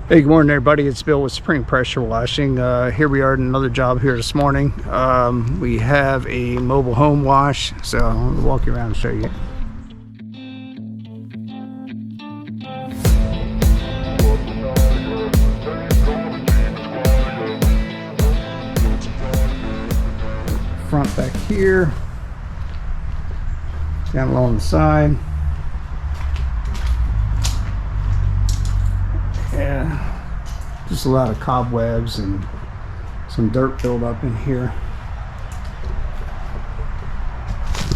Hey, good morning everybody, it's Bill with Spring Pressure Washing. Here we are at another job here this morning. We have a mobile home wash, so I'm going to walk you around and show you. Front back here, down along the side. Yeah, just a lot of cobwebs and some dirt buildup in here.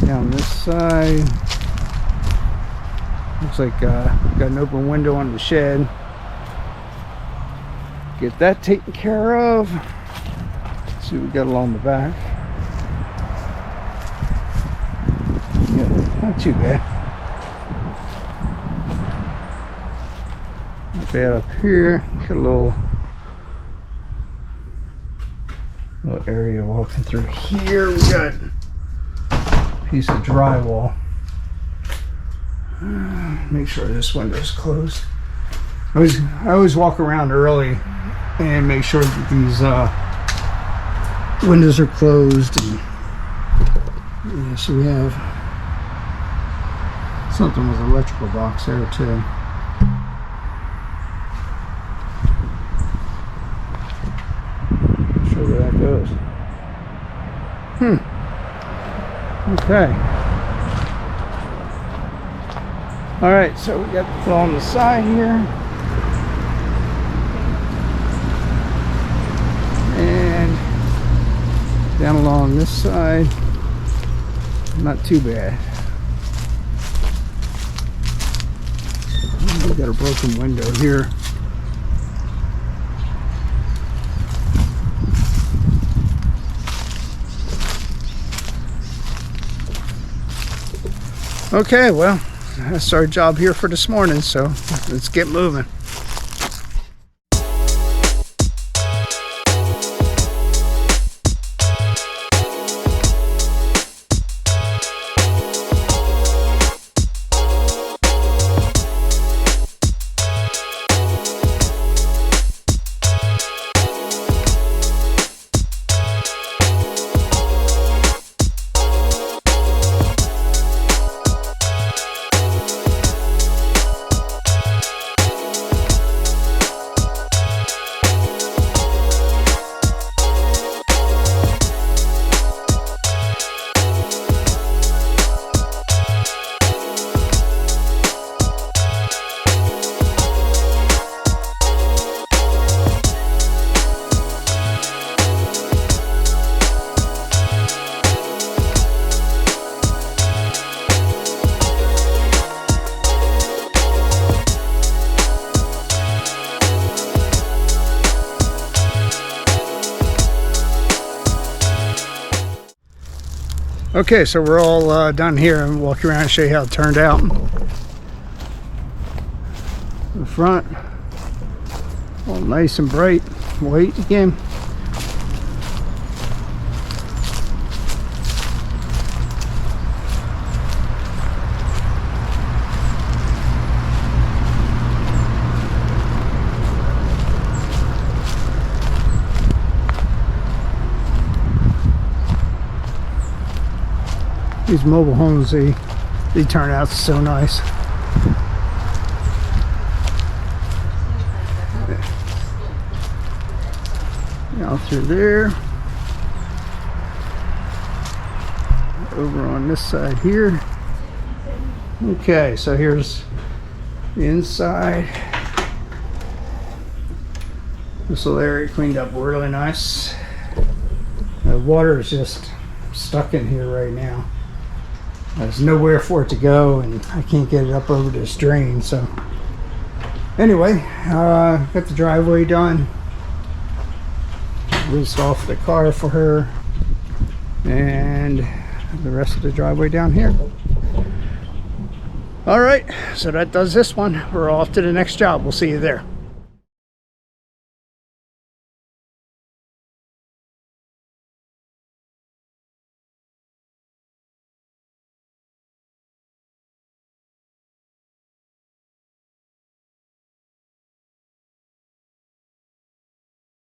Down this side, looks like got an open window on the shed. Get that taken care of. Let's see what we got along the back. Yeah, not too bad. Bad up here. Got a little area walking through here. We got a piece of drywall. Make sure this window is closed. I always walk around early and make sure that these windows are closed. And yeah, so we have something with electrical box there too. Where that goes. Okay. All right, so we got the on the side here, and down along this side. Not too bad. We got a broken window here. Okay, well, that's our job here for this morning, so let's get moving. Okay, so we're all done here and walk around and show you how it turned out. The front, all nice and bright, white again. These mobile homes, they turn out so nice. Out through there. Over on this side here. Okay, so here's the inside. This little area cleaned up really nice. The water is just stuck in here right now. There's nowhere for it to go, and I can't get it up over this drain. So anyway, got the driveway done. Rinsed off the car for her, and the rest of the driveway down here. All right, so that does this one. We're off to the next job. We'll see you there.